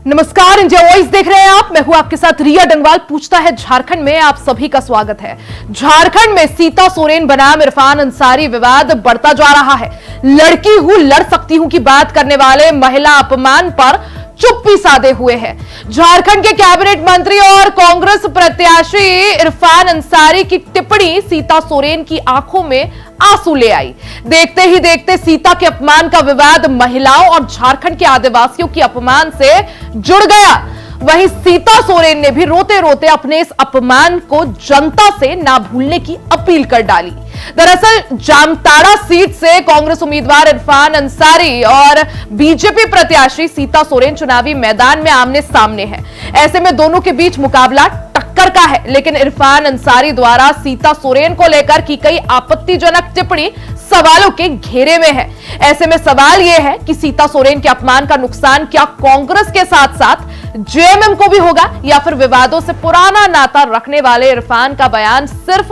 नमस्कार, India voice देख रहे हैं आप। मैं हूं आपके साथ रिया डंगवाल। पूछता है झारखंड में आप सभी का स्वागत है। झारखंड में सीता सोरेन बनाम इरफान अंसारी विवाद बढ़ता जा रहा है। लड़की हूं, लड़ सकती हूं की बात करने वाले महिला अपमान पर चुप्पी साधे हुए हैं। झारखंड के कैबिनेट मंत्री और कांग्रेस प्रत्याशी इरफान अंसारी की टिप्पणी सीता सोरेन की आंखों में आंसू ले आई। देखते ही देखते सीता के अपमान का विवाद महिलाओं और झारखंड के आदिवासियों की अपमान से जुड़ गया। वहीं सीता सोरेन ने भी रोते रोते अपने इस अपमान को जनता से ना भूलने की अपील कर डाली। दरअसल जामताड़ा सीट से कांग्रेस उम्मीदवार इरफान अंसारी और बीजेपी प्रत्याशी सीता सोरेन चुनावी मैदान में आमने सामने हैं। ऐसे में दोनों के बीच मुकाबला टक्कर का है, लेकिन इरफान अंसारी द्वारा सीता सोरेन को लेकर की गई आपत्तिजनक टिप्पणी सवालों के घेरे में है। ऐसे में सवाल यह है कि सीता सोरेन के अपमान का नुकसान क्या कांग्रेस के साथ साथ जेएमएम को भी होगा, या फिर विवादों से पुराना नाता रखने वाले इरफान का बयान सिर्फ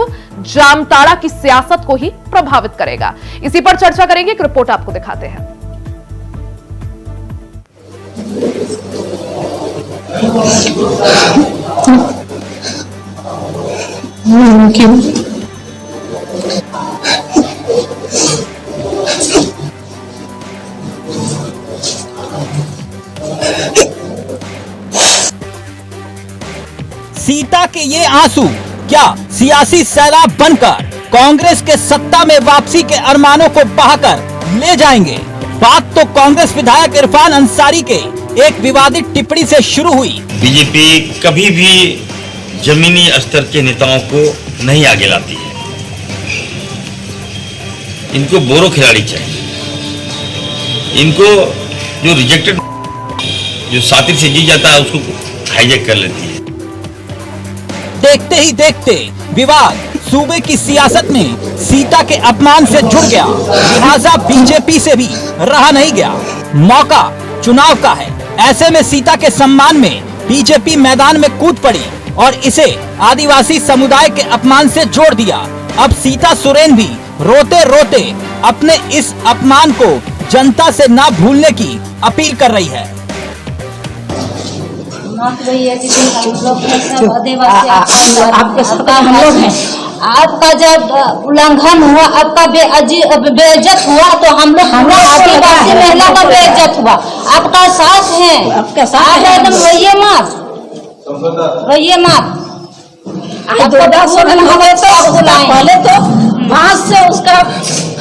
जामताड़ा की सियासत को ही प्रभावित करेगा। इसी पर चर्चा करेंगे। एक रिपोर्ट आपको दिखाते हैं। सीता के ये आंसू क्या सियासी सैलाब बनकर कांग्रेस के सत्ता में वापसी के अरमानों को बहाकर ले जाएंगे? बात तो कांग्रेस विधायक इरफान अंसारी के एक विवादित टिप्पणी से शुरू हुई। बीजेपी कभी भी जमीनी स्तर के नेताओं को नहीं आगे लाती है। इनको बोरो खिलाड़ी चाहिए। इनको जो रिजेक्टेड, जो साथी से जी जाता है उसको हाईजैक कर लेती है। देखते ही देखते विवाद सूबे की सियासत में सीता के अपमान से जुड़ गया। लिहाजा बीजेपी से भी रहा नहीं गया। मौका चुनाव का है। ऐसे में सीता के सम्मान में बीजेपी मैदान में कूद पड़ी और इसे आदिवासी समुदाय के अपमान से जोड़ दिया। अब सीता सोरेन भी रोते रोते अपने इस अपमान को जनता से ना भूलने की अपील कर रही है। वही है कि हम लोग सब आदिवासी आपके साथ हम लोग हैं। आपका जब उल्लंघन हुआ, आपका बेइज्जत हुआ, तो हम लोग आदिवासी महिला का बेइज्जत हुआ। आपका साथ है, आपके साथ है, एकदम रोइए मत, रोइए मत। पहले तो बांस से उसका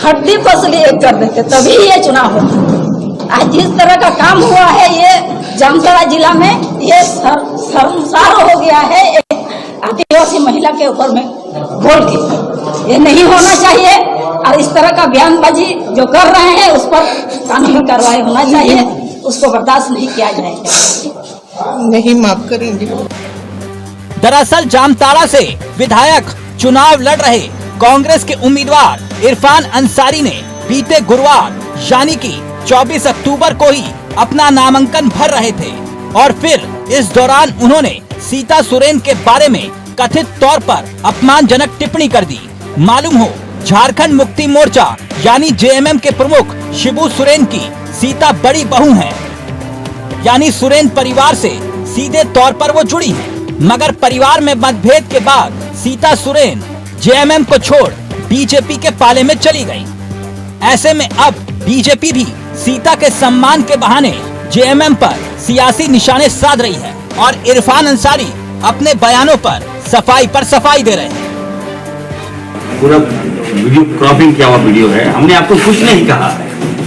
हड्डी पसली कर देते, तभी ये चुनाव होता। आज जिस तरह का काम हुआ है ये जामताड़ा जिला में, ये शर्मसार हो गया है आदिवासी महिला के ऊपर में बोल के। ये नहीं होना चाहिए और इस तरह का बयानबाजी जो कर रहे हैं उस पर कानूनी कार्रवाई होना चाहिए। उसको बर्दाश्त नहीं किया जाएगा। नहीं माफ करेंगे। दरअसल जामताड़ा से विधायक चुनाव लड़ रहे कांग्रेस के उम्मीदवार इरफान अंसारी ने बीते गुरुवार यानी कि 24 अक्टूबर को ही अपना नामांकन भर रहे थे और फिर इस दौरान उन्होंने सीता सोरेन के बारे में कथित तौर पर अपमानजनक टिप्पणी कर दी। मालूम हो, झारखंड मुक्ति मोर्चा यानी जेएमएम के प्रमुख शिबू सोरेन की सीता बड़ी बहू हैं, यानी सोरेन परिवार से सीधे तौर पर वो जुड़ी हैं। मगर परिवार में मतभेद के बाद सीता सोरेन जेएमएम को छोड़ बीजेपी के पाले में चली गई। ऐसे में अब बीजेपी भी सीता के सम्मान के बहाने जेएमएम पर सियासी निशाने साध रही है और इरफान अंसारी अपने बयानों पर सफाई दे रहे हैं। पूरा वीडियो क्रॉपिंग किया हुआ वीडियो है। हमने आपको कुछ नहीं कहा।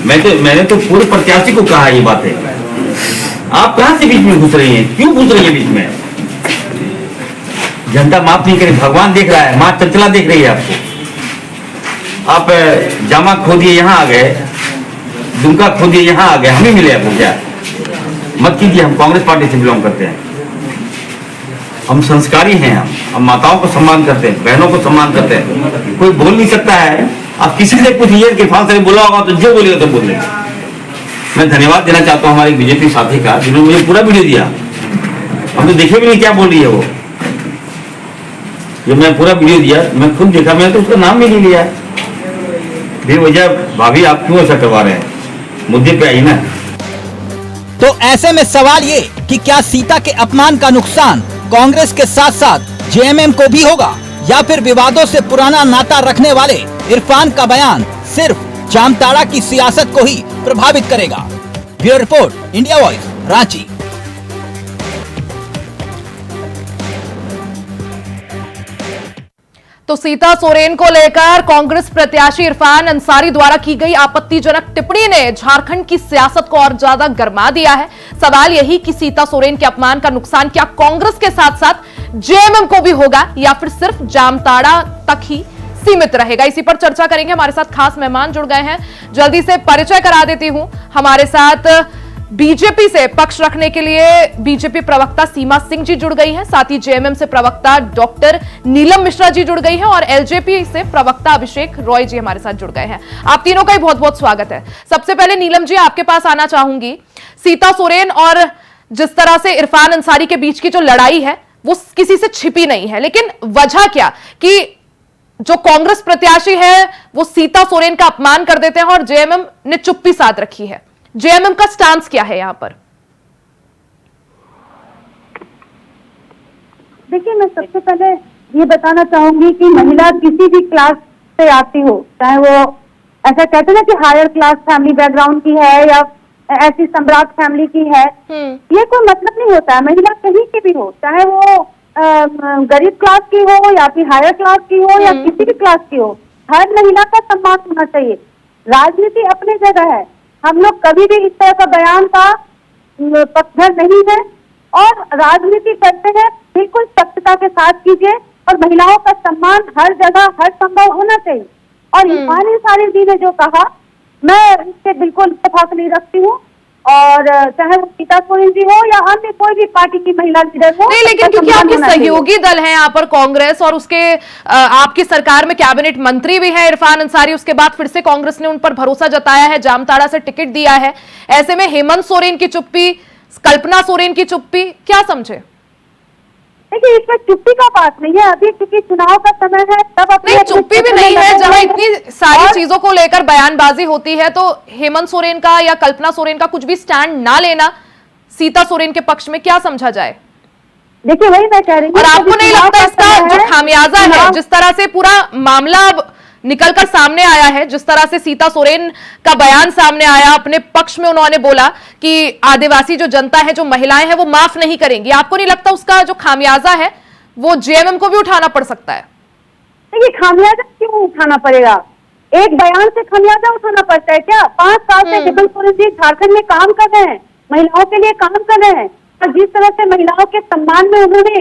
मैंने तो पूरे प्रत्याशी को कहा ये बातें। आप कहां से बीच में घुस रही हैं? क्यों घुस रही है बीच में? जनता माफ नहीं करे, भगवान देख रहा है, मां चंचला देख रही है आपको। आप जामा खो दिए यहाँ आ गए, दुमका खो दिए यहाँ आ गए, हमें मिले आपको क्या? मत कीजिए। हम कांग्रेस पार्टी से बिलोंग करते हैं। हम संस्कारी हैं। हम माताओं को सम्मान करते हैं, बहनों को सम्मान करते हैं। कोई बोल नहीं सकता है। आप किसी से पूछिए कि इरफान से बोला होगा तो जो बोलेगा तो बोल देंगे। मैं धन्यवाद देना चाहता हूँ हमारे बीजेपी साथी का, जिन्होंने मुझे पूरा वीडियो दिया। हम तो देखे भी नहीं क्या बोल रही है वो। जब मैं पूरा वीडियो दिया, मैं खुद देखा, मैंने तो उसका नाम भी नहीं लिया। बेवजह भाभी आप क्यों ऐसा करवा रहे हैं? मुद्दे पे आई ना। तो ऐसे में सवाल ये कि क्या सीता के अपमान का नुकसान कांग्रेस के साथ साथ जेएमएम को भी होगा, या फिर विवादों से पुराना नाता रखने वाले इरफान का बयान सिर्फ जामताड़ा की सियासत को ही प्रभावित करेगा। Bureau report, India voice, Ranchi. तो सीता सोरेन को लेकर कांग्रेस प्रत्याशी इरफान अंसारी द्वारा की गई आपत्तिजनक टिप्पणी ने झारखंड की सियासत को और ज्यादा गर्मा दिया है। सवाल यही कि सीता सोरेन के अपमान का नुकसान क्या कांग्रेस के साथ साथ जेएमएम को भी होगा, या फिर सिर्फ जामताड़ा तक ही सीमित रहेगा। इसी पर चर्चा करेंगे। हमारे साथ खास मेहमान जुड़ गए हैं, जल्दी से परिचय करा देती हूं। हमारे साथ बीजेपी से पक्ष रखने के लिए बीजेपी प्रवक्ता सीमा सिंह जी जुड़ गई हैं, साथ ही जेएमएम से प्रवक्ता डॉक्टर नीलम मिश्रा जी जुड़ गई हैं और एलजेपी से प्रवक्ता अभिषेक रॉय जी हमारे साथ जुड़ गए हैं। आप तीनों का ही बहुत बहुत स्वागत है। सबसे पहले नीलम जी, आपके पास आना चाहूंगी। सीता सोरेन और जिस तरह से इरफान अंसारी के बीच की जो लड़ाई है वो किसी से छिपी नहीं है, लेकिन वजह क्या कि जो कांग्रेस प्रत्याशी है वो सीता सोरेन का अपमान कर देते हैं और जेएमएम ने चुप्पी साध रखी है। जेएमएम का स्टांस क्या है यहां पर? देखिए, मैं सबसे पहले ये बताना चाहूंगी कि महिला किसी भी क्लास से आती हो, चाहे वो ऐसा कहते हैं ना कि हायर क्लास फैमिली बैकग्राउंड की है या ऐसी सम्राट फैमिली की है, ये कोई मतलब नहीं होता है। महिला कहीं की भी हो, चाहे वो गरीब क्लास की हो या फिर हायर क्लास की हो या किसी भी क्लास की हो, हर महिला का सम्मान होना चाहिए। राजनीति अपनी जगह है, हम लोग कभी भी इस तरह का बयान का पक्षधर नहीं है और राजनीति करते हैं बिल्कुल सत्यता के साथ कीजिए और महिलाओं का सम्मान हर जगह हर संभव होना चाहिए। और इरफान अंसारी जी ने जो कहा, मैं इससे बिल्कुल इत्तेफाक नहीं रखती हूँ, और चाहे वो सीता सोरेन जी हो या अन्य कोई भी पार्टी की महिला लीडर हो। नहीं, लेकिन क्योंकि आपकी सहयोगी दल है यहाँ पर कांग्रेस और उसके आपकी सरकार में कैबिनेट मंत्री भी है इरफान अंसारी, उसके बाद फिर से कांग्रेस ने उन पर भरोसा जताया है, जामताड़ा से टिकट दिया है। ऐसे में हेमंत सोरेन की चुप्पी, कल्पना सोरेन की चुप्पी, क्या समझे? देखिए, इसमें चुप्पी का बात नहीं है अभी, क्योंकि चुनाव का समय है। तब अपनी चुप्पी भी नहीं है, जहां इतनी सारी चीजों को लेकर बयानबाजी होती है, तो हेमंत सोरेन का या कल्पना सोरेन का कुछ भी स्टैंड ना लेना सीता सोरेन के पक्ष में क्या समझा जाए? देखिए, वही मैं कह रही हूँ। और आपको नहीं लगता इसका जो खामियाजा है, जिस तरह से पूरा मामला अब निकलकर सामने आया है, जिस तरह से सीता सोरेन का बयान सामने आया, अपने पक्ष में उन्होंने बोला कि आदिवासी जो जनता है, जो महिलाएं हैं, वो माफ नहीं करेंगी, आपको नहीं लगता उसका जो खामियाजा है वो जेएमएम को भी उठाना पड़ सकता है? देखिए, खामियाजा क्यों उठाना पड़ेगा? एक बयान से खामियाजा उठाना पड़ता है क्या? 5 साल से हेमंत सोरेन जी झारखंड में काम कर रहे हैं, महिलाओं के लिए काम कर रहे हैं, और जिस तरह से महिलाओं के सम्मान में उन्होंने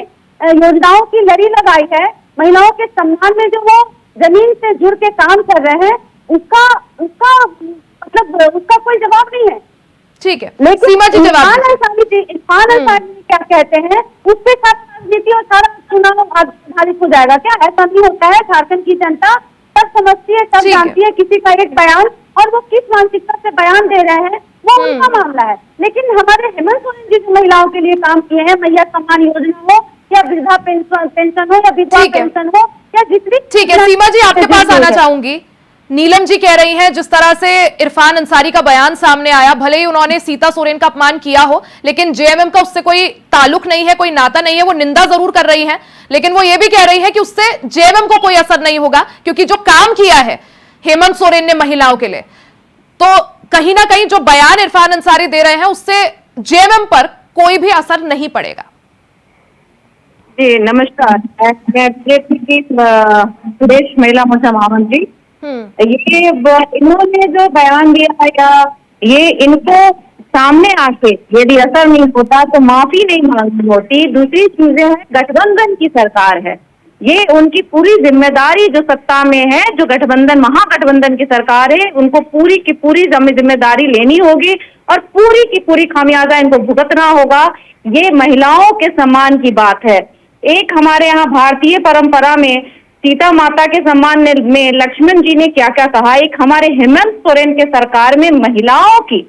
योजनाओं की लड़ी लगाई है, महिलाओं के सम्मान में जो वो जमीन से जुड़ के काम कर रहे हैं, उसका मतलब उसका कोई जवाब नहीं है। ठीक है, लेकिन सीमा जी जवाब इरफान अंसारी क्या कहते हैं, उसके साथ राजनीति और सारा चुनाव आधारित हो जाएगा क्या? ऐसा नहीं होता है। झारखंड की जनता सब समझती है, सब जानती है किसी का एक बयान, और वो किस मानसिकता से बयान दे रहे हैं वो उनका मामला है। लेकिन हमारे हेमंत सोरेन जी जो महिलाओं के लिए काम किए हैं, मैया सम्मान योजना हो या वृद्धा पेंशन हो या विधवा पेंशन हो या जितनी। ठीक है, सीमा जी आपके पास आना चाहूंगी। नीलम जी कह रही हैं, जिस तरह से इरफान अंसारी का बयान सामने आया, भले ही उन्होंने सीता सोरेन का अपमान किया हो, लेकिन जेएमएम का उससे कोई ताल्लुक नहीं है, कोई नाता नहीं है, वो निंदा जरूर कर रही हैं, लेकिन वो ये भी कह रही है कि उससे जेएमएम को कोई असर नहीं होगा, क्योंकि जो काम किया है हेमंत सोरेन ने महिलाओं के लिए, तो कहीं ना कहीं जो बयान इरफान अंसारी दे रहे हैं उससे जेएमएम पर कोई भी असर नहीं पड़ेगा। जी नमस्कार, मैं प्रदेश महिला मोर्चा महामंत्री। ये इन्होंने जो बयान दिया या ये इनको सामने आके यदि असर नहीं होता तो माफी नहीं मांगनी होती। दूसरी चीजें हैं, गठबंधन की सरकार है, ये उनकी पूरी जिम्मेदारी जो सत्ता में है, जो गठबंधन महागठबंधन की सरकार है, उनको पूरी की पूरी जिम्मेदारी लेनी होगी और पूरी की पूरी खामियाजा इनको भुगतना होगा। ये महिलाओं के सम्मान की बात है। एक हमारे यहाँ भारतीय परंपरा में सीता माता के सम्मान में लक्ष्मण जी ने क्या क्या कहा, एक हमारे हेमंत सोरेन के सरकार में महिलाओं की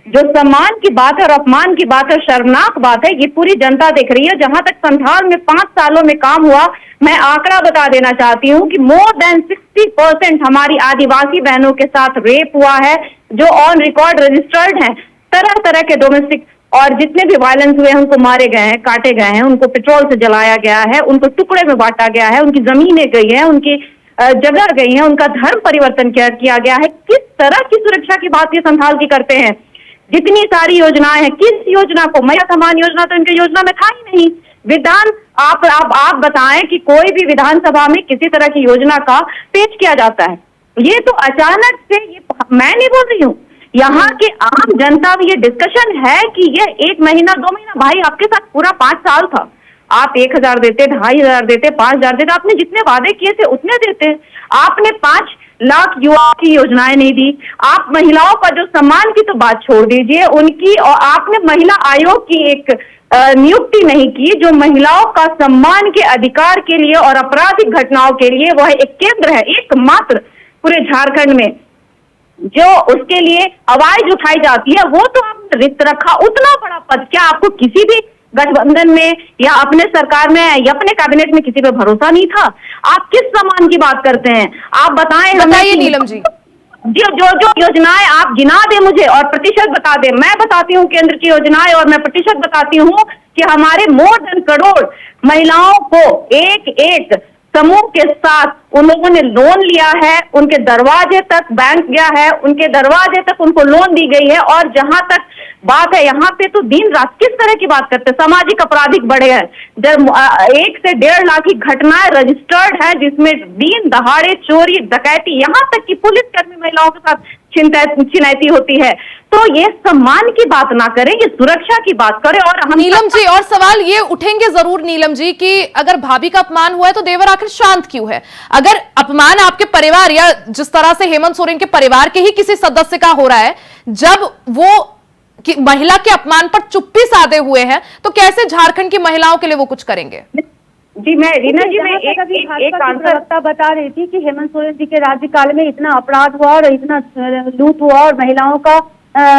जो सम्मान की बात है और अपमान की बात है, शर्मनाक बात है, ये पूरी जनता देख रही है। जहां तक संथाल में 5 सालों में काम हुआ, मैं आंकड़ा बता देना चाहती हूँ कि मोर देन 60% हमारी आदिवासी बहनों के साथ रेप हुआ है, जो ऑन रिकॉर्ड रजिस्टर्ड हैं। तरह तरह के डोमेस्टिक और जितने भी वायलेंस हुए हैं उनको मारे गए हैं, काटे गए हैं, उनको पेट्रोल से जलाया गया है, उनको टुकड़े में बांटा गया है, उनकी जमीनें गई है, उनकी जगह गई है, उनका धर्म परिवर्तन किया गया है। किस तरह की सुरक्षा की बात ये संथाल की करते हैं? जितनी सारी योजनाएं हैं, किस योजना को, महिला सम्मान योजना तो इनकी योजना में था ही नहीं। विधान आप बताएं कि कोई भी विधानसभा में किसी तरह की योजना का पेश किया जाता है? ये तो अचानक से, ये मैं नहीं बोल रही हूँ, यहाँ के आम जनता में ये डिस्कशन है कि ये 1 महीना 2 महीना, भाई आपके साथ पूरा 5 साल था। आप 1000 देते, 2500 देते, 5000 देते, आपने जितने वादे किए थे उतने देते। आपने 5 लाख युवाओं की योजनाएं नहीं दी। आप महिलाओं का जो सम्मान की तो बात छोड़ दीजिए उनकी, और आपने महिला आयोग की एक नियुक्ति नहीं की जो महिलाओं का सम्मान के अधिकार के लिए और आपराधिक घटनाओं के लिए वह एक केंद्र है, एकमात्र पूरे झारखंड में जो उसके लिए आवाज उठाई जाती है, वो तो आपने रिक्त रखा। उतना बड़ा पद क्या आपको किसी भी गठबंधन में या अपने सरकार में या अपने कैबिनेट में किसी पे भरोसा नहीं था? आप किस सम्मान की बात करते हैं? आप बताएं हमें। बताइए नीलम जी, जो योजनाएं आप गिना दे मुझे और प्रतिशत बता दे। मैं बताती हूँ केंद्र की योजनाएं और मैं प्रतिशत बताती हूँ कि हमारे more than करोड़ महिलाओं को एक समूह के साथ उन लोगों ने लोन लिया है, उनके दरवाजे तक बैंक गया है, उनके दरवाजे तक उनको लोन दी गई है। और जहां तक बात है, यहाँ पे तो दिन रात किस तरह की बात करते हैं? सामाजिक आपराधिक बढ़े हैं, जब 1 से 1.5 लाख की घटनाएं रजिस्टर्ड है, जिसमें दिन दहाड़े चोरी डकैती, यहाँ तक कि पुलिसकर्मी महिलाओं के साथ छिनैती होती है। तो ये सम्मान की बात ना करें, ये सुरक्षा की बात करें। और हम नीलम जी, और सवाल ये उठेंगे जरूर नीलम जी कि अगर भाभी का अपमान हुआ है तो देवर आखिर शांत क्यों है? अगर अपमान आपके परिवार या जिस तरह से हेमंत सोरेन के परिवार के ही किसी सदस्य का हो रहा है, जब वो कि महिला के अपमान पर चुप्पी साधे हुए हैं, तो कैसे झारखंड की महिलाओं के लिए वो कुछ करेंगे? जी, मैं रीना जी, मैं एक प्रवक्ता बता रही थी कि हेमंत सोरेन जी के राज्यकाल में इतना अपराध हुआ और इतना लूट हुआ और महिलाओं का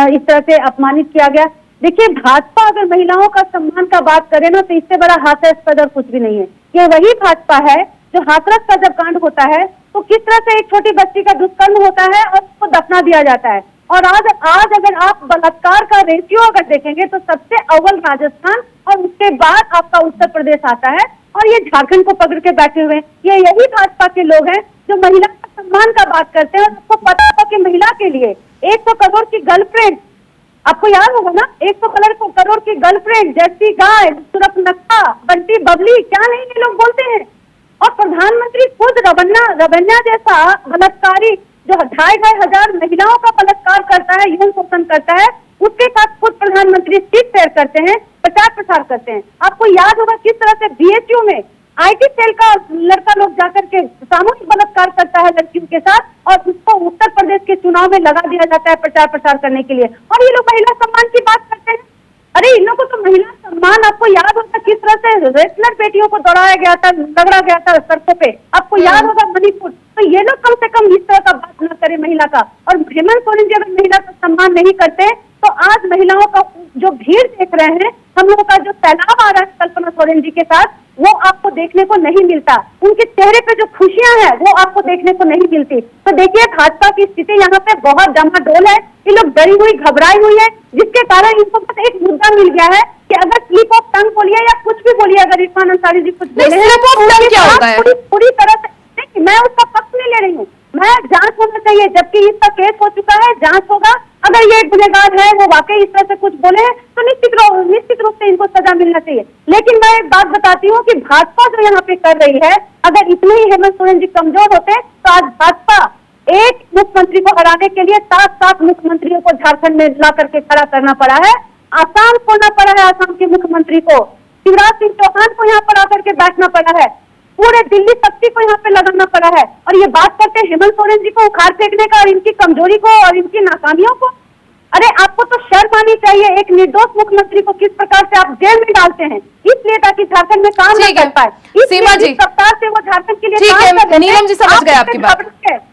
इस तरह से अपमानित किया गया। देखिए, भाजपा अगर महिलाओं का सम्मान का बात करे ना, तो इससे बड़ा हास्यास्पद और कुछ भी नहीं है। ये वही भाजपा है जो हाथरस का जब कांड होता है तो किस तरह से एक छोटी बच्ची का दुष्कर्म होता है और उसको दफना दिया जाता है। और आज अगर आप बलात्कार का रेशियो अगर देखेंगे तो सबसे अव्वल राजस्थान और उसके बाद आपका उत्तर प्रदेश आता है, और ये झारखंड को पकड़ के बैठे हुए हैं। ये यही भाजपा के लोग हैं जो महिला का सम्मान का बात करते हैं। और आपको पता होगा कि महिला के लिए 100 करोड़ की गर्लफ्रेंड, आपको याद होगा ना, 100 करोड़ की गर्लफ्रेंड, जर्सी गाय, सुरपनखा, बंटी बबली, क्या नहीं ये लोग बोलते हैं। और प्रधानमंत्री खुद रवन्या जैसा बलात्कारी जो 2500 महिलाओं का बलात्कार करता है, यौन शोषण करता है, उसके साथ खुद प्रधानमंत्री सीट शेयर करते हैं, प्रचार प्रसार करते हैं। आपको याद होगा किस तरह से बीएचयू में आईटी सेल का लड़का लोग जाकर के सामूहिक बलात्कार करता है लड़कियों के साथ, और उसको उत्तर प्रदेश के चुनाव में लगा दिया जाता है प्रचार प्रसार करने के लिए। और ये लोग महिला सम्मान की बात करते हैं। अरे इन लोगों को तो महिला सम्मान, आपको याद होगा किस तरह से रेसलर बेटियों को दौड़ाया गया था, रगड़ा गया था सड़कों पे, आपको याद होगा मणिपुर। तो ये लोग कम से कम इस तरह का बात न करे महिला का। और हेमंत सोरेन जी अगर महिला का सम्मान नहीं करते तो आज महिलाओं का जो भीड़ देख रहे हैं, हम लोगों का जो सैलाब आ रहा है कल्पना सोरेन जी के साथ, वो आपको देखने को नहीं मिलता। उनके चेहरे पे जो खुशियां हैं वो आपको देखने को नहीं मिलती। तो देखिए, भाजपा की स्थिति यहाँ पे बहुत डामाडोल है। ये लोग डरी हुई, घबराई हुई है, जिसके कारण इनको बस एक मुद्दा मिल गया है कि अगर स्लिप ऑफ टंग बोलिए या कुछ भी बोलिए, अगर इरफान अंसारी जी कुछ बोले हैं, क्या होता है? पूरी तरह से मैं उसका पक्ष नहीं ले रही हूँ। मैं जांच होना चाहिए, जबकि इसका केस हो चुका है, जांच होगा। अगर ये गुनहगार है, वो वाकई इस तरह से कुछ बोले हैं, तो निश्चित रूप से इनको सजा मिलना चाहिए। लेकिन मैं एक बात बताती हूँ कि भाजपा जो यहाँ पे कर रही है, अगर इतने ही हेमंत सोरेन जी कमजोर होते तो आज भाजपा एक मुख्यमंत्री को हराने के लिए 7 मुख्यमंत्रियों को झारखंड में ला करके खड़ा करना पड़ा है। आसाम खोना पड़ा है, आसाम के मुख्यमंत्री को, शिवराज सिंह चौहान को यहाँ पर आकर के बैठना पड़ा है, पूरे दिल्ली शक्ति को यहाँ पे लगाना पड़ा है। और ये बात करते हैं हेमंत सोरेन जी को उखाड़ फेंकने का और इनकी कमजोरी को और इनकी नाकामियों को। अरे आपको तो शर्म आनी चाहिए। एक निर्दोष मुख्यमंत्री को किस प्रकार से आप जेल में डालते हैं, इसलिए ताकि झारखंड में काम न कर पाए। सीमा जी, सप्ताह से वो झारखंड के लिए ठीक है, नीलम जी समझ गए आपकी बात।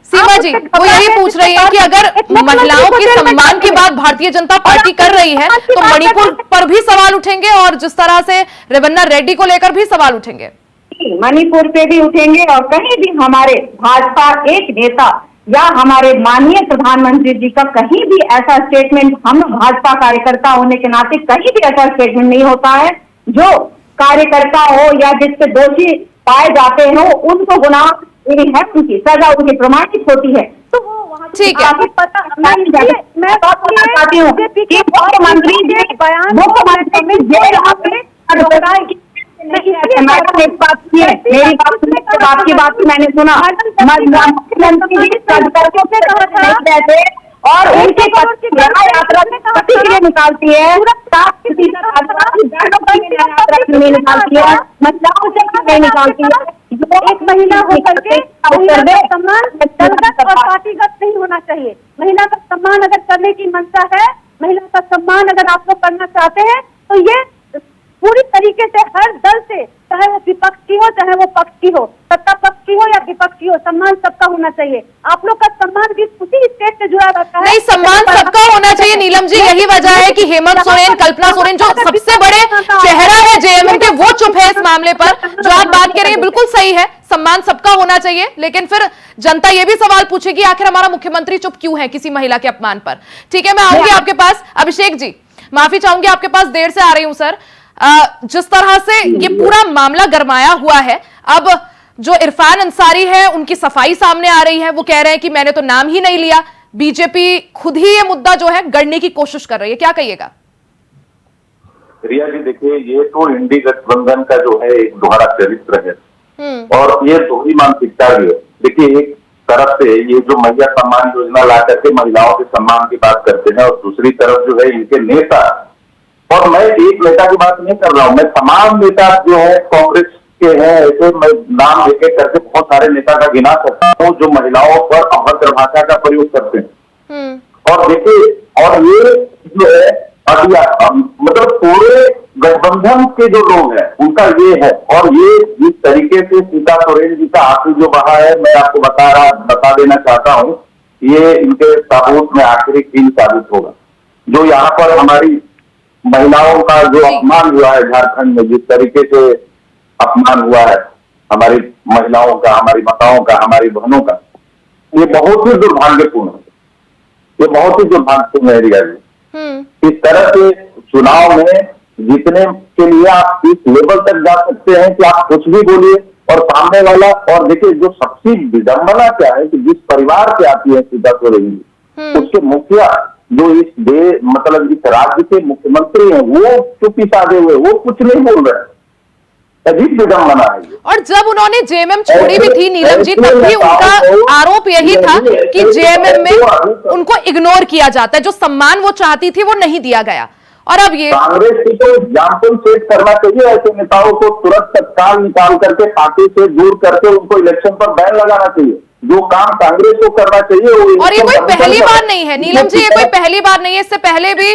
सीमा जी, वो यही पूछ रही है कि अगर महिलाओं के सम्मान की बात भारतीय जनता पार्टी कर रही है तो मणिपुर पर भी सवाल उठेंगे और जिस तरह से रेवन्ना रेड्डी को लेकर भी सवाल उठेंगे। मणिपुर पे भी उठेंगे और कहीं भी हमारे भाजपा एक नेता या हमारे माननीय प्रधानमंत्री जी का कहीं भी ऐसा स्टेटमेंट, हम भाजपा कार्यकर्ता होने के नाते कहीं भी ऐसा स्टेटमेंट नहीं होता है जो कार्यकर्ता हो या जिसके दोषी पाए जाते हो उनको गुनाह है, उनकी सजा उनकी प्रमाणित होती है। तो वो वहाँ ठीक है। पता मैं बात करना चाहती हूँ कि मुख्यमंत्री मैडम एक बात की है, मेरी बात की बात मैंने सुना, मुख्यमंत्री जी रहते और उनकी यात्रा पति के लिए निकालती है, नहीं निकालती है, महिलाओं से नहीं निकालती है। एक महिला होकर के सम्मान दलगत और पार्टीगत नहीं होना चाहिए। महिला का सम्मान अगर करने की मंशा है, महिला का सम्मान अगर आप लोग करना चाहते हैं तो ये पूरी तरीके से हर दल से, चाहे वो विपक्ष की हो चाहे वो पक्ष की हो, सत्ता पक्ष की हो या विपक्ष की हो, सम्मान सबका होना चाहिए। आप लोग का सम्मान भी उसी स्टेट से जुड़ा रहता है। नहीं, सम्मान सबका होना चाहिए नीलम जी। यही वजह है कि हेमंत सोरेन, कल्पना सोरेन जो सबसे बड़े चेहरा है जेएमएम के, वो चुप है इस मामले पर। जो आप बात कर रही है बिल्कुल सही है, सम्मान सबका होना चाहिए, लेकिन फिर जनता ये भी सवाल पूछेगी आखिर हमारा मुख्यमंत्री चुप क्यों है किसी महिला के अपमान पर। ठीक है, मैं आऊंगी आपके पास। अभिषेक जी, माफी चाहूंगी, आपके पास देर से आ रही हूं सर। जिस तरह से ये पूरा मामला गरमाया हुआ है, अब जो इरफान अंसारी है उनकी सफाई सामने आ रही है। वो कह रहे हैं कि मैंने तो नाम ही नहीं लिया। बीजेपी खुद ही ये मुद्दा जो है गढ़ने की कोशिश कर रही है, क्या कहिएगा? रिया जी देखिए, ये तो इंडी गठबंधन का जो है एक दोहरा चरित्र है और ये दोहरी मानसिकता भी है। देखिए, एक तरफ से ये जो महिला सम्मान योजना ला करके महिलाओं के सम्मान की बात करते हैं और दूसरी तरफ जो है इनके नेता, और मैं एक नेता की बात नहीं कर रहा हूं, मैं तमाम नेता जो है कांग्रेस के हैं, ऐसे मैं नाम लेके करके बहुत सारे नेता का गिना सकता हूँ जो महिलाओं पर अभद्र भाषा का प्रयोग करते हैं। और देखिए, और ये जो है मतलब पूरे गठबंधन के जो लोग हैं उनका ये है, और ये जिस तरीके से सीता सोरेन जी का आंसू जो बहा है, मैं आपको बता देना चाहता हूँ, ये इनके ताबूत में आखिरी कील साबित होगा। जो यहाँ पर हमारी महिलाओं का जो अपमान हुआ है झारखंड में, जिस तरीके से अपमान हुआ है हमारी महिलाओं का, हमारी माताओं का, हमारी बहनों का, ये बहुत ही दुर्भाग्यपूर्ण है। ये बहुत ही दुर्भाग्यपूर्ण है रिया जी। इस तरह से चुनाव में जीतने के लिए आप इस लेवल तक जा सकते हैं कि आप कुछ भी बोलिए और सामने वाला, और देखिए जो सबसे विडंबना क्या है कि जिस परिवार से आती है सीता सोरेन जी, उसके मुखिया जो इस मतलब इस राज्य के मुख्यमंत्री हैं, वो चुप्पी साधे हुए, वो कुछ नहीं बोल रहे हैं। अजीब विडंबना है। और जब उन्होंने जेएमएम छोड़ी भी थी नीलम जी, तब भी उनका आरोप यही था कि जेएमएम में उनको इग्नोर किया जाता है, जो सम्मान वो चाहती थी वो नहीं दिया गया। और अब ये कांग्रेस की तो एग्जाम्पल सेट करना चाहिए, ऐसे नेताओं को तुरंत तत्काल निकाल करके पार्टी से दूर करके उनको इलेक्शन पर बैन लगाना चाहिए। जो काम कांग्रेस को करना चाहिए वो, और ये कोई पहली बार नहीं है नीलम जी, ये कोई पहली बार नहीं है। इससे पहले भी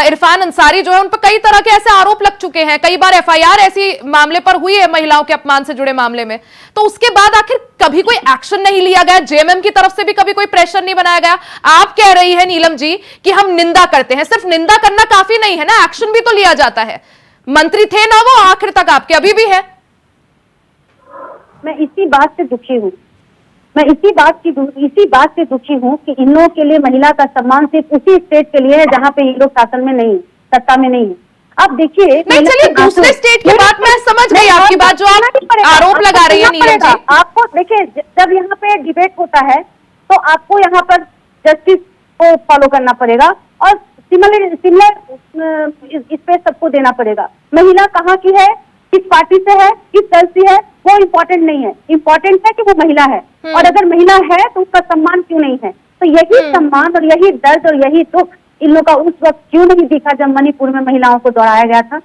इरफान अंसारी जो है उन पर कई तरह के ऐसे आरोप लग चुके हैं, कई बार एफआईआर ऐसी मामले पर हुई है महिलाओं के अपमान से जुड़े मामले में। तो उसके बाद आखिर कभी कोई एक्शन नहीं लिया गया, जेएमएम की तरफ से भी कभी कोई प्रेशर नहीं बनाया गया। आप कह रही है नीलम जी कि हम निंदा करते हैं, सिर्फ निंदा करना काफी नहीं है ना, एक्शन भी तो लिया जाता है। मंत्री थे ना वो आखिर तक आपके, अभी भी है। मैं इसी बात से दुखी हूँ, मैं इसी बात से दुखी हूँ कि इन लोगों के लिए महिला का सम्मान सिर्फ उसी स्टेट के लिए है जहाँ पे ये लोग शासन में नहीं, सत्ता में नहीं है। अब देखिए, नहीं चलिए दूसरे स्टेट की बात मैं समझ गई, आपकी बात जो आप आरोप लगा रही है नीलम जी। आपको देखिए, जब यहाँ पे डिबेट होता है तो आपको यहाँ पर जस्टिस को फॉलो करना पड़ेगा और सिमिलर इस पे सबको देना पड़ेगा। महिला कहाँ की है, किस पार्टी से है, किस दल से है, वो इम्पोर्टेंट नहीं है। इम्पोर्टेंट है कि वो महिला है, और अगर महिला है तो उसका सम्मान क्यों नहीं है। तो यही सम्मान और यही दर्द और यही दुख इन लोगों का उस वक्त क्यों नहीं दिखा जब मणिपुर में महिलाओं को दौड़ाया गया था।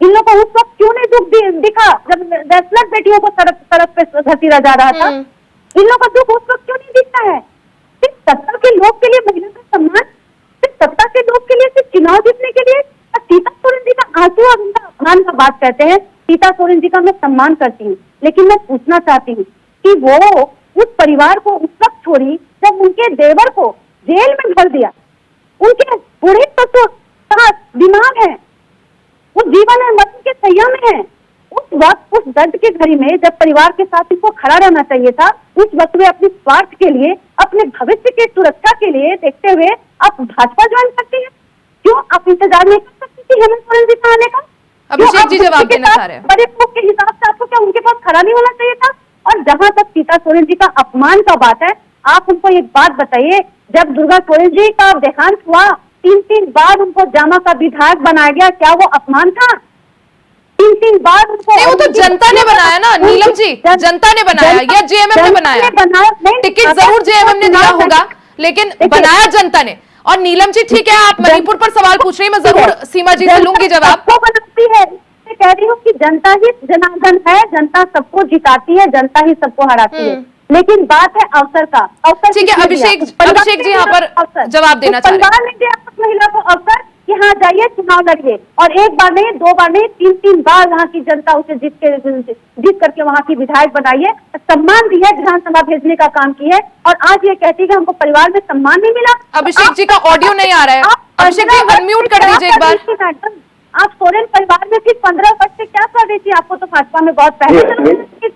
इन लोगों को उस वक्त क्यों नहीं दुख दिखा जब 10 लाख बेटियों को सड़क पे घसीटा जा रहा था। इन लोगों का दुख उस वक्त क्यों नहीं दिखता है। सिर्फ सत्ता के लोग के लिए महिला का सम्मान, सिर्फ सत्ता के लोग के लिए, सिर्फ चुनाव जीतने के लिए। सीता सोरेन जी का आंसू और उनका अपमान का बात करते हैं। सीता सोरेन जी का मैं सम्मान करती हूँ, लेकिन मैं पूछना चाहती हूँ कि वो उस परिवार को उस वक्त छोड़ी जब उनके देवर को जेल में भर दिया। उनके बूढ़े तत्व का दिमाग है, वो जीवन और मृत्यु के सैया में है। उस वक्त उस दर्द के घड़ी में जब परिवार के साथ इनको खड़ा रहना चाहिए था, उस वक्त वे अपने स्वार्थ के लिए, अपने भविष्य की सुरक्षा के लिए देखते हुए आप भाजपा ज्वाइन करती है। क्यों आप इंतजार नहीं कर सकती थी हेमंत सोरेन जी का आने का? अभिषेक जी जवाब देना चाह रहे हैं। बड़े पुख के हिसाब से आपको क्या उनके पास खड़ा नहीं होना चाहिए था? और जहां तक सीता सोरेन जी का अपमान का बात है, आप उनको एक बात बताइए, जब दुर्गा सोरेन जी का देहांत हुआ 3 बार उनको जामा का विधायक बनाया गया, क्या वो अपमान था? 3 बार उनको नहीं, वो तो जनता ने बनाया ना नीलम जी, जनता ने बनाया या जेएमएम ने बनाया? टिकट जरूर जेएमएम ने दिया होगा, लेकिन बनाया जनता ने। और नीलम जी ठीक है, आप मणिपुर पर सवाल पूछ रही हैं, मैं जरूर सीमा जी से लूंगी जवाब। सबको बनाती है, मैं कह रही हूँ कि जनता ही जनार्दन है, जनता सबको जिताती है, जनता ही सबको हराती है। लेकिन बात है अवसर का। अवसर ठीक है, अभिषेक जी यहाँ पर जवाब देना चाह रहे हैं। परिवार ने दिया महिला को अवसर कि हाँ जाइए चुनाव लड़िए, और 1 बार नहीं 2 बार नहीं 3 बार वहाँ की जनता उसे जीत करके वहाँ की विधायक बनाई है, सम्मान दी है, विधानसभा भेजने का काम की है। और आज ये कहती है कि हमको परिवार में सम्मान नहीं मिला। अभिषेक जी का ऑडियो नहीं आ रहा है, अभिषेक जी अनम्यूट कर दीजिए एक बार। आप सोरेन परिवार में फिर 15 वर्ष से क्या कर रही थी? आपको तो भाजपा में बहुत पहले ठीक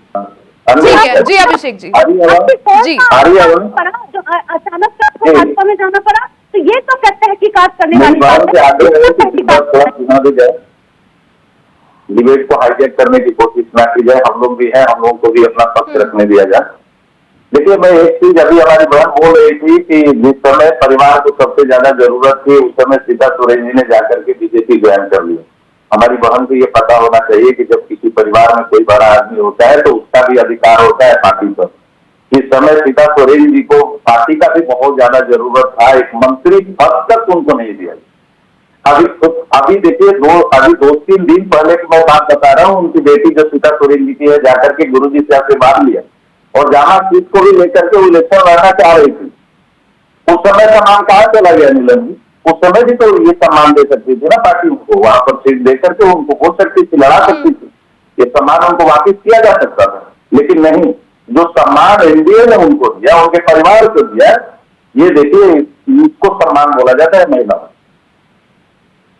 है जी अभिषेक जी जी जो अचानक से आपको भाजपा में जाना पड़ा, तो ये तो कहते हैं कि काज करने वाली डिबेट को हाईजैक करने की कोशिश ना की जाए। हम लोग भी हैं, हम लोगों को भी अपना पक्ष रखने दिया जाए। देखिए, मैं एक चीज अभी हमारी बहन बोल रही थी कि जिस समय परिवार को सबसे ज्यादा जरूरत थी, उस समय सीता सोरेन जी ने जाकर के बीजेपी ज्वाइन कर लिया। हमारी बहन को ये पता होना चाहिए कि जब किसी परिवार में कोई बड़ा आदमी होता है तो उसका भी अधिकार होता है पार्टी पर। इस समय सीता सोरेन जी को पार्टी का भी बहुत ज्यादा जरूरत था, एक मंत्री पद तक उनको नहीं दिया। अभी देखिए, अभी 2-3 दिन पहले की मैं बात बता रहा हूँ, उनकी बेटी जो सीता सोरेन जी की है, जाकर के गुरुजी से आशीर्वाद लिया और जहां सीट को भी लेकर के वो इलेक्शन लड़ना चाह रही थी। उस समय सम्मान कहाँ चला गया नीलम जी? उस समय भी तो ये सम्मान दे सकती थी ना पार्टी उनको, वहां पर सीट देकर के उनको हो सकती थी, लड़ा सकती थी, ये सम्मान उनको वापिस किया जा सकता था। लेकिन नहीं, जो सम्मान एनडीए ने उनको दिया, उनके परिवार को दिया, ये देखिए इसको सम्मान बोला जाता है। महिला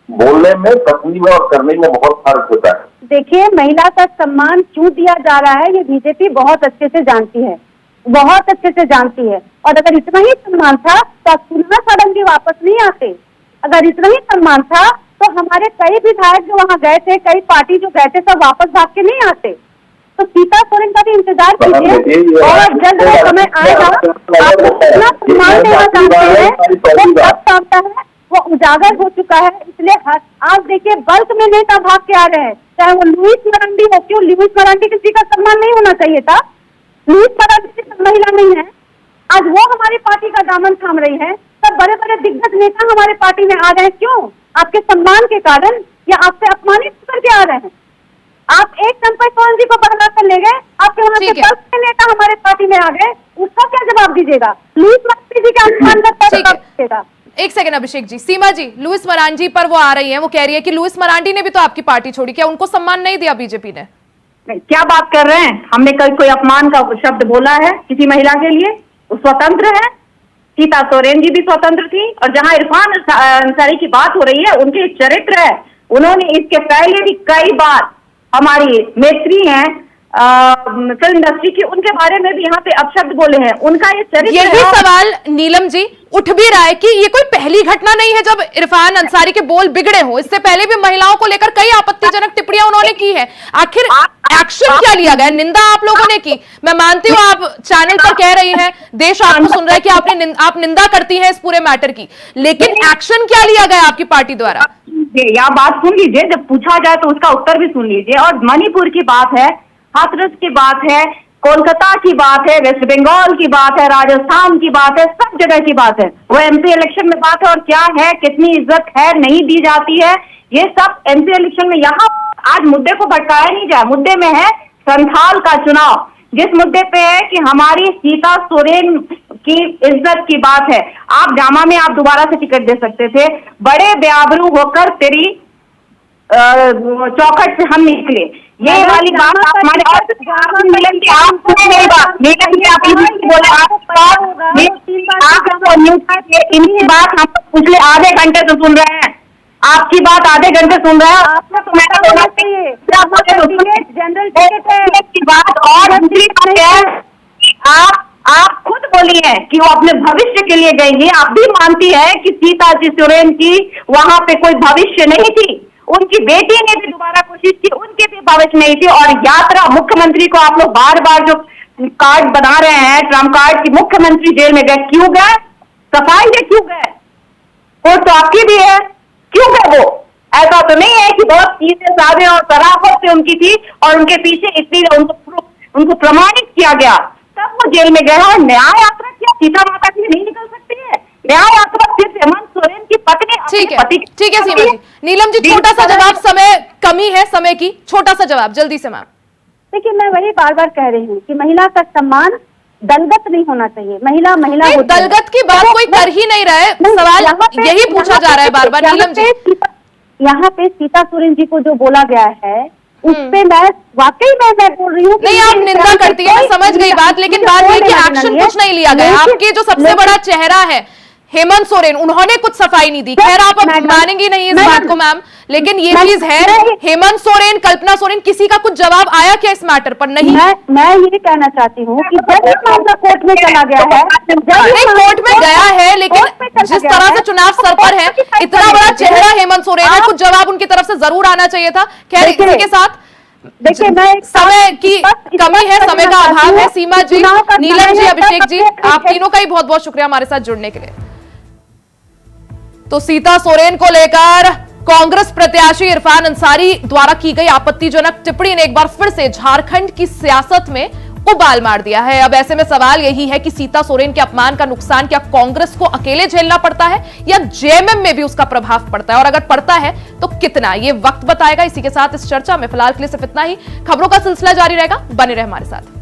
बोलने में, कसनी में और करने में बहुत फर्क होता है। देखिए, महिला का सम्मान क्यों दिया जा रहा है ये बीजेपी बहुत अच्छे से जानती है, बहुत अच्छे से जानती है। और अगर इतना ही सम्मान था तो पुनः सदन भी वापस नहीं आते। अगर इतना ही सम्मान था तो हमारे कई विधायक जो वहाँ गए थे, कई पार्टी जो गए थे, सब वापस भाग के नहीं आते। तो सीता सोरेन का भी इंतजार कीजिए और जल्द वो समय आएगा। आप इतना सम्मान देना चाहते हैं, वो सब चाहता है, वो उजागर हो चुका है। इसलिए आज देखिए बल्क में नेता भाग के आ रहे हैं, चाहे वो लुइस मरांडी हो। क्यों लुइस मरांडी किसी का सम्मान नहीं होना चाहिए था? लुइस मरांडी महिला नहीं है, आज वो हमारी पार्टी का दामन थाम रही है। सब बड़े बड़े दिग्गज नेता हमारे पार्टी में आ रहे हैं, क्यों? आपके सम्मान के कारण या आपसे अपमानित करके आ रहे हैं। आप एक चंपा सोरेन जी को बदला कर ले गए, आपके वहां से 10 नेता हमारे पार्टी में आ गए, उसका क्या जवाब दीजिएगा? लुइस मरांडी जी का अपमान दीजिएगा। एक सेकंड अभिषेक जी, सीमा जी लुइस मरांडी पर वो आ रही हैं, वो कह रही है कि लुइस मरांडी ने भी तो आपकी पार्टी छोड़ी, क्या उनको सम्मान नहीं दिया बीजेपी ने? क्या बात कर रहे हैं? हमने कल कोई अपमान का शब्द बोला है किसी महिला के लिए? वो स्वतंत्र है, सीता सोरेन जी भी स्वतंत्र थी। और जहां इरफान अंसारी की बात हो रही है, उनके चरित्र है, उन्होंने इसके पहले भी कई बार हमारी मैत्री हैं फिल्म इंडस्ट्री की, उनके बारे में भी यहाँ पे अपशब्द बोले हैं। उनका ये चरित्र, यही सवाल नीलम जी उठ भी रहा है कि ये कोई पहली घटना नहीं है जब इरफान अंसारी के बोल बिगड़े हो। इससे पहले भी महिलाओं को लेकर कई आपत्तिजनक टिप्पणियां उन्होंने की है। आखिर एक्शन क्या लिया गया? निंदा आप लोगों ने की, मैं मानती हूँ, आप चैनल पर कह रही हैं, देश आपको सुन रहा है कि आप निंदा करती हैं इस पूरे मैटर की, लेकिन एक्शन क्या लिया गया आपकी पार्टी द्वारा? यह बात सुन लीजिए, जब पूछा जाए तो उसका उत्तर भी सुन लीजिए। और मणिपुर की बात है, हाथरस की बात है, कोलकाता की बात है, वेस्ट बंगाल की बात है, राजस्थान की बात है, सब जगह की बात है। वो एमपी इलेक्शन में बात है, और क्या है, कितनी इज्जत है, नहीं दी जाती है, ये सब एमपी इलेक्शन में। यहाँ आज मुद्दे को भटकाया नहीं जाए, मुद्दे में है संथाल का चुनाव, जिस मुद्दे पे है कि हमारी सीता सोरेन की इज्जत की बात है। आप जामा में आप दोबारा से टिकट दे सकते थे, बड़े बेआबरू होकर तेरी चौखट से हम निकले। ये वाली बात हमारे मिलन की आप सुने मेरी बात, मिलन की आप बोले इनकी बात हम पिछले आधे घंटे से सुन रहे हैं, आपकी बात आधे घंटे सुन रहे हैं। जनरल टिकट है की बात। और दूसरी बात है, आप खुद बोली है कि वो अपने भविष्य के लिए गई हैं। आप भी मानती है कि सीता जी सोरेन की वहां पे कोई भविष्य नहीं थी, उनकी बेटी ने भी दोबारा कोशिश की, उनके भी भविष्य नहीं थी। और यात्रा मुख्यमंत्री को आप लोग बार बार जो कार्ड बना रहे हैं, ट्रम्प कार्ड की, मुख्यमंत्री जेल में गए, क्यों गए? सफाई से क्यों गए? कोर्ट तो आपकी भी है, क्यों गए वो? ऐसा तो नहीं है कि बहुत सीधे साधे और सराफत से उनकी थी और उनके पीछे इसलिए उनको प्रमाणित किया गया तब वो जेल में गए। और न्याय यात्रा क्या सीता माता के लिए नहीं निकल सकती है? न्याय यात्रा सिर्फ हेमंत सोरेन की पत्नी, ठीक है सीमा जी। नीलम जी, छोटा सा जवाब, समय कमी है समय की, छोटा सा जवाब जल्दी से मैम। देखिए, मैं वही बार बार कह रही हूँ कि महिला का सम्मान दलगत नहीं होना चाहिए। महिला महिला होती है। दलगत की बात कोई कर ही नहीं रहा है, सवाल यही पूछा जा रहा है बार बार। नीलम जी, यहाँ पे सीता सोरेन जी को जो बोला गया है उस पे मैं वाकई में मैं बोल रही हूँ। नहीं, आप निंदा करती है, मैं समझ गई बात, लेकिन बात ये कि एक्शन कुछ नहीं लिया गया। आपके जो सबसे बड़ा चेहरा है हेमंत सोरेन, उन्होंने कुछ सफाई नहीं दी। खैर, आप अब मानेंगी नहीं इस बात को मैम, लेकिन ये चीज है, हेमंत सोरेन, कल्पना सोरेन, किसी का कुछ जवाब आया क्या इस मैटर पर? नहीं। मैं ये कहना चाहती हूँ कि जब ये मामला कोर्ट में चला गया है, कोर्ट में गया है, लेकिन जिस तरह से चुनाव सर पर है, इतना बड़ा चेहरा हेमंत सोरेन है, कुछ जवाब उनकी तरफ से जरूर आना चाहिए था। खैर, इसी के साथ देखिए, मैं समय की कमी है, समय का अभाव है। सीमा जी, नीलम जी, अभिषेक जी, आप तीनों का ही बहुत बहुत शुक्रिया हमारे साथ जुड़ने के लिए। तो सीता सोरेन को लेकर कांग्रेस प्रत्याशी इरफान अंसारी द्वारा की गई आपत्तिजनक टिप्पणी ने एक बार फिर से झारखंड की सियासत में उबाल मार दिया है। अब ऐसे में सवाल यही है कि सीता सोरेन के अपमान का नुकसान क्या कांग्रेस को अकेले झेलना पड़ता है या जेएमएम में भी उसका प्रभाव पड़ता है, और अगर पड़ता है तो कितना, ये वक्त बताएगा। इसी के साथ इस चर्चा में फिलहाल के लिए सिर्फ इतना ही। खबरों का सिलसिला जारी रहेगा, बने रहे हमारे साथ।